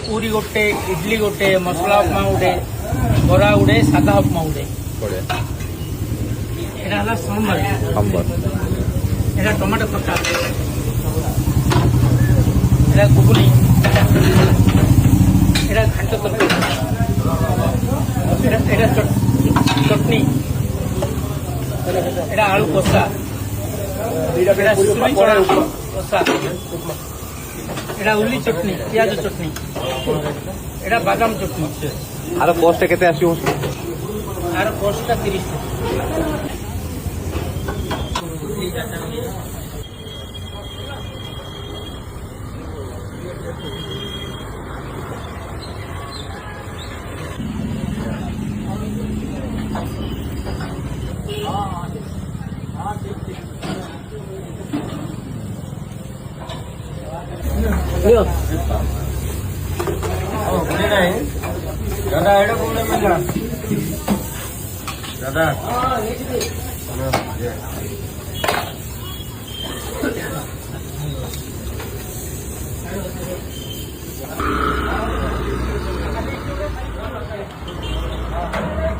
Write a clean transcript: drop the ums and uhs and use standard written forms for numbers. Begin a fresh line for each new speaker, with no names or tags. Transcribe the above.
पूरी गोटे इडली गोटे मसला उपमा गोटे बरा गोटे सादा उपमा गोटे এটা হলো সম্বর এটা টমেটো খটা এটা ঘুগনি এটা ঘান্ট তরকারি এটা চটনি এটা আলু কষা এটা সুরি চড়া কষা এটা উলি চটনি পেঁয়াজ চটনি এটা বাদাম চটনি
আর কষ্টটা কেতে আসিব
আর কষ্টটা 30 টাকা दादा एडा बोले में दादा